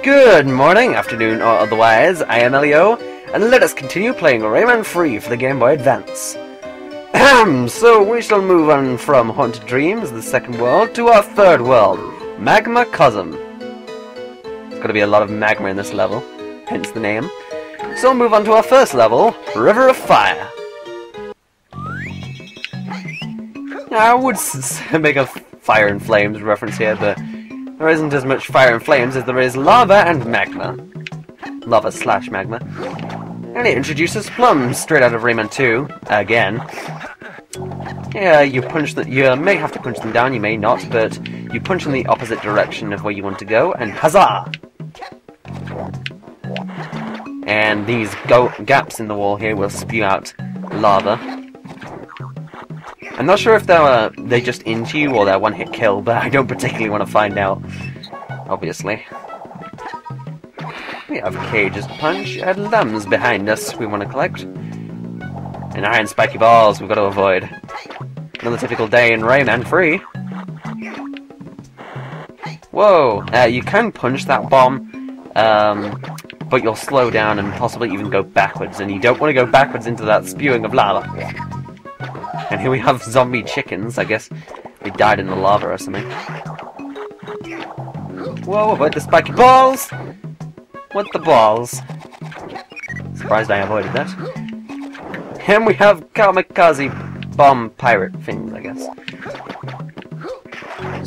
Good morning, afternoon, or otherwise. I am Elio, and let us continue playing Rayman Free for the Game Boy Advance. So we shall move on from Haunted Dreams, the second world, to our third world, Magmacosm. There's going to be a lot of magma in this level, hence the name. So we'll move on to our first level, River of Fire. I would make a Fire and Flames reference here, but there isn't as much fire and flames as there is lava and magma. Lava slash magma. And it introduces plums straight out of Rayman 2, again. Yeah, you may have to punch them down, you may not, but you punch in the opposite direction of where you want to go, and huzzah! And these gaps in the wall here will spew out lava. I'm not sure if they just into you or they're one-hit kill, but I don't particularly want to find out, obviously. We have cages to punch and lambs behind us we want to collect. And iron spiky balls we've got to avoid. Another typical day in Rayman Free. Whoa! You can punch that bomb, but you'll slow down and possibly even go backwards, and you don't want to go backwards into that spewing of lava. And here we have zombie chickens, I guess they died in the lava or something. Whoa, avoid the spiky balls! What the balls? Surprised I avoided that. And we have kamikaze bomb pirate things, I guess.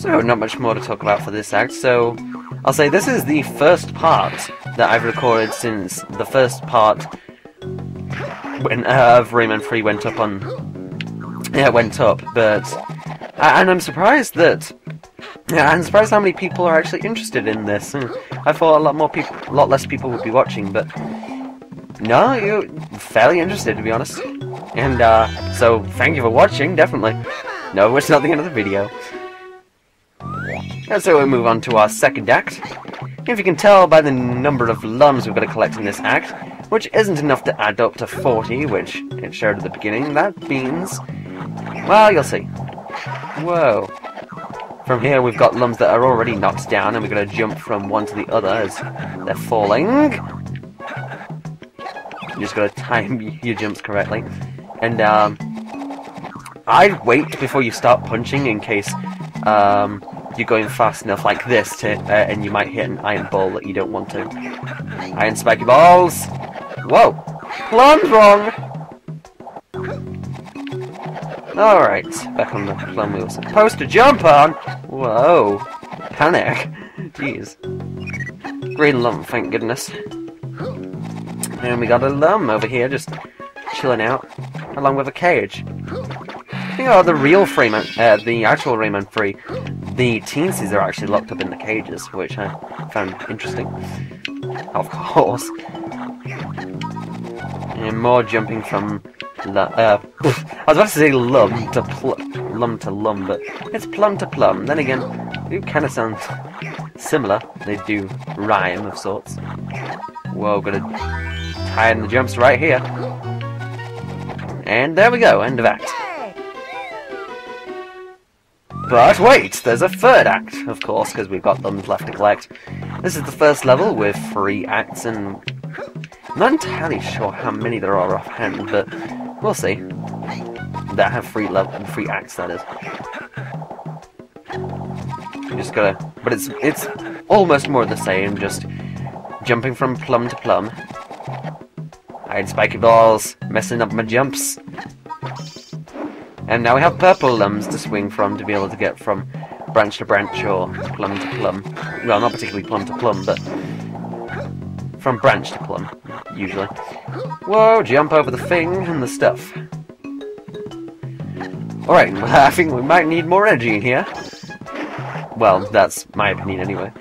So, not much more to talk about for this act, so I'll say this is the first part that I've recorded since the first part when of Rayman 3 went up on... Yeah, it went up, but... And I'm surprised that... Yeah, I'm surprised how many people are actually interested in this. I thought a lot less people would be watching, but... No, you're fairly interested, to be honest. And, so, thank you for watching, definitely. No, it's not the end of the video. And so we move on to our second act. If you can tell by the number of lums we've got to collect in this act, which isn't enough to add up to 40, which it showed at the beginning, that means... Well, you'll see. Whoa. From here we've got lums that are already knocked down, and we're going to jump from one to the other as they're falling. You just got to time your jumps correctly. And, I'd wait before you start punching in case, you're going fast enough like this to, and you might hit an iron ball that you don't want to. Iron spiky balls! Whoa! Plum's wrong! Alright, back on the plum we were supposed to jump on! Whoa! Panic! Jeez. Green lump, thank goodness. And we got a lum over here just chilling out, along with a cage. You know, the real Rayman, the actual Rayman 3, the teensies are actually locked up in the cages, which I found interesting. Of course. And more jumping from... I was about to say lum to lum, but it's plum to plum. Then again, it kind of sounds similar. They do rhyme of sorts. Whoa, gotta tie in the jumps right here. And there we go, end of act. But wait, there's a third act, of course, because we've got lums left to collect. This is the first level with 3 acts, and I'm not entirely sure how many there are offhand, but we'll see. That have 3 acts, that is. You just gotta... But it's almost more the same, just jumping from plum to plum. Hide spiky balls, messing up my jumps. And now we have purple lums to swing from to be able to get from branch to branch or plum to plum. Well, not particularly plum to plum, but from branch to plum, usually. Whoa, jump over the thing and the stuff. Alright, well, I think we might need more energy in here. Well, that's my opinion anyway.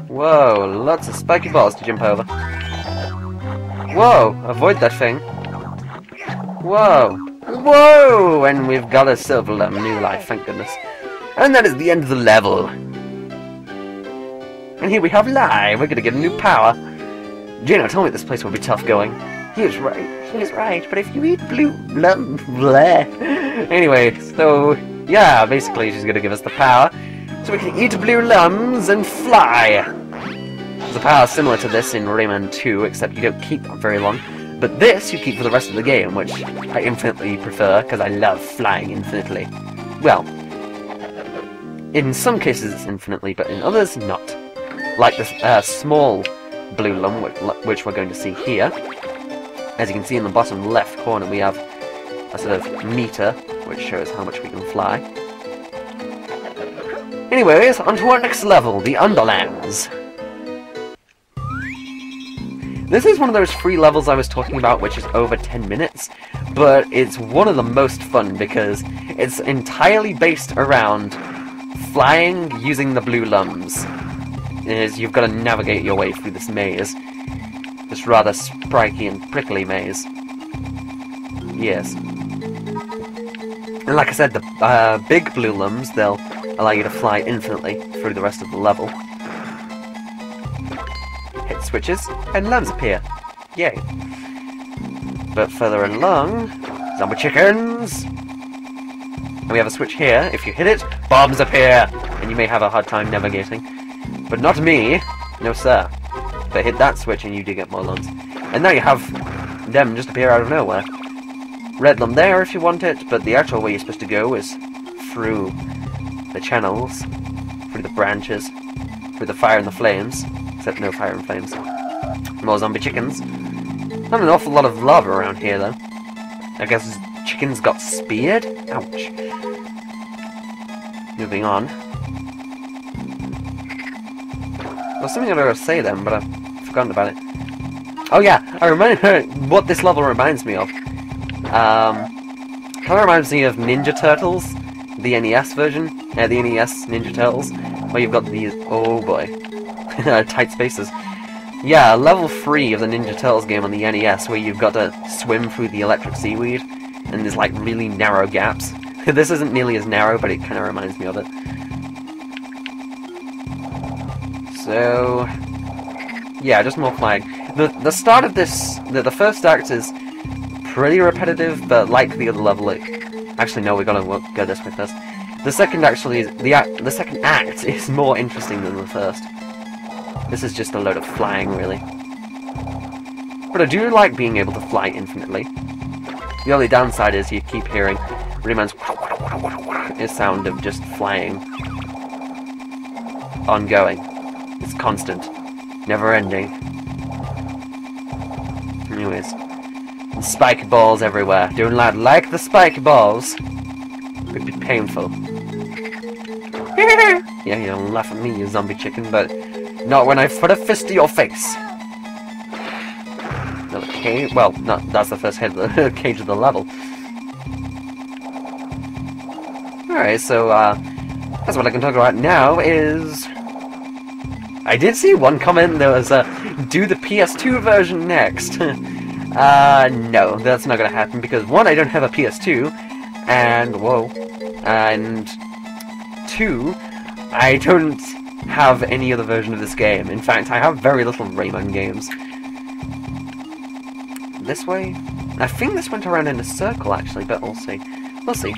Whoa, lots of spiky balls to jump over. Whoa, avoid that thing. Whoa, whoa, and we've got a silver lum, new life, thank goodness. And that is the end of the level. And here we have Lai, we're gonna get a new power. Gino told me this place will be tough going. He was right, but if you eat blue lum, bleh. Anyway, so, yeah, basically she's gonna give us the power. So we can eat blue lums and fly! There's a power similar to this in Rayman 2, except you don't keep very long. But this you keep for the rest of the game, which I infinitely prefer, because I love flying infinitely. Well, in some cases it's infinitely, but in others not. Like this small blue lum, which we're going to see here. As you can see in the bottom left corner, we have a sort of meter, which shows how much we can fly. Anyways, on to our next level, the Underlands. This is one of those free levels I was talking about, which is over 10 minutes, but it's one of the most fun because it's entirely based around flying using the blue lums. You've got to navigate your way through this maze. This rather spiky and prickly maze. Yes. And like I said, the big blue lums, they'll allow you to fly infinitely through the rest of the level. Hit switches, and lums appear. Yay. But further along, zombie chickens! And we have a switch here. If you hit it, bombs appear! And you may have a hard time navigating. But not me. No sir. But hit that switch and you do get more lums. And now you have them just appear out of nowhere. Red lum there if you want it, but the actual way you're supposed to go is through the channels, through the branches, through the fire and the flames. Except no fire and flames. More zombie chickens. Not an awful lot of lava around here though. I guess chickens got speared? Ouch. Moving on. There's something I was going to say then, but I've forgotten about it. Oh yeah, I remember what this level reminds me of. Kind of reminds me of Ninja Turtles, the NES version, the NES Ninja Turtles, where you've got these, oh boy, tight spaces. Yeah, level 3 of the Ninja Turtles game on the NES, where you've got to swim through the electric seaweed, and there's like really narrow gaps. This isn't nearly as narrow, but it kind of reminds me of it. So, yeah, just more flying. The start of this, the first act is pretty repetitive, but like the other level, actually no, we gotta go this way first. The second actually is the second act is more interesting than the first. This is just a load of flying, really. But I do like being able to fly infinitely. The only downside is you keep hearing Rayman's sound of just flying. Ongoing. It's constant. Never ending. Anyways. And spike balls everywhere. Don't like the spike balls. Could be painful. Yeah, you don't laugh at me, you zombie chicken, but not when I put a fist to your face. Another cage. Well, no, that's the first head of the cage of the level. Alright, so that's what I can talk about now is I did see one comment that was do the PS2 version next. No, that's not gonna happen because one, I don't have a PS2, and whoa, and two, I don't have any other version of this game. In fact, I have very little Rayman games. This way? I think this went around in a circle actually, but we'll see. We'll see.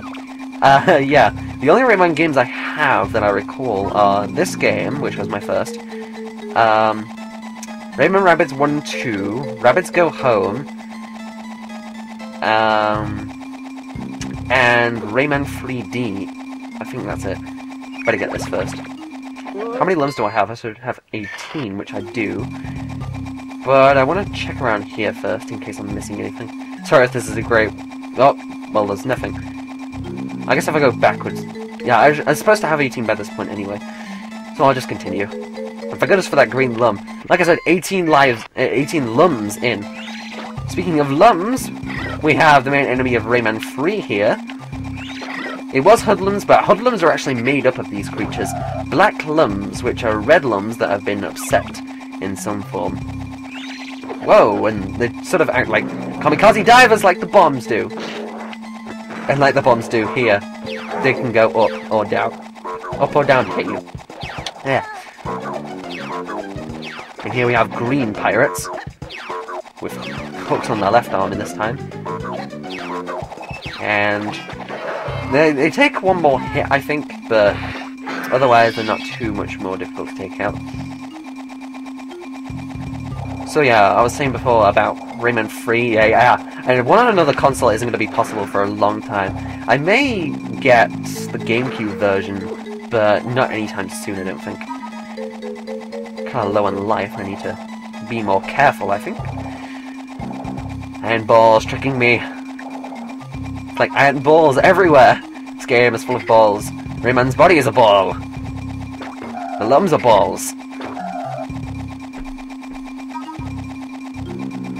Yeah, the only Rayman games I have that I recall are this game, which was my first, Rayman Rabbids 1 and 2, Rabbids Go Home, and Rayman 3D. I think that's it. Better get this first. How many lums do I have? I should have 18, which I do. But I want to check around here first, in case I'm missing anything. Sorry if this is a great... Oh, well, there's nothing. I guess if I go backwards... Yeah, I was supposed to have 18 by this point anyway. So I'll just continue. And for goodness for that green lum. Like I said, 18 lums in. Speaking of lums, we have the main enemy of Rayman 3 here. It was hoodlums, but hoodlums are actually made up of these creatures. Black lums, which are red lums that have been upset in some form. Whoa, and they sort of act like kamikaze divers like the bombs do. And like the bombs do here. They can go up or down. Up or down to hit you. Yeah. And here we have green pirates. With hooks on their left arm in this time. And... They take one more hit, I think, but otherwise they're not too much more difficult to take out. So yeah, I was saying before about Rayman 3, and one on another console isn't going to be possible for a long time. I may get the GameCube version, but not anytime soon, I don't think. Kind of low on life, I need to be more careful, I think. Iron balls tricking me. It's like iron balls everywhere! This game is full of balls. Rayman's body is a ball. The lungs are balls.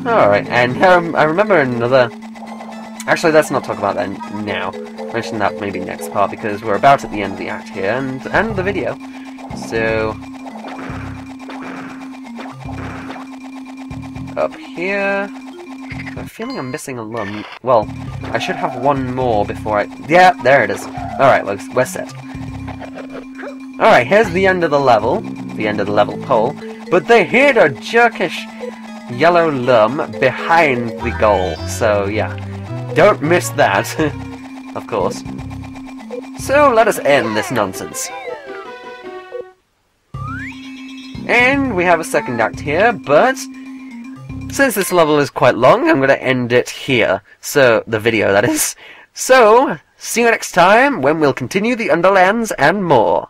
Alright, and I remember another... Actually, let's not talk about that now. Mention that maybe next part, because we're about at the end of the act here, and the video. So... up here... I have a feeling I'm missing a lung. Well, I should have one more before I... Yeah, there it is. Alright, we're set. Alright, here's the end of the level. The end of the level pole. But they hid a jerkish yellow lum behind the goal. So, yeah. Don't miss that. Of course. So, let us end this nonsense. And we have a second act here, but... since this level is quite long, I'm going to end it here. So, the video, that is. So, see you next time, when we'll continue the Underlands and more.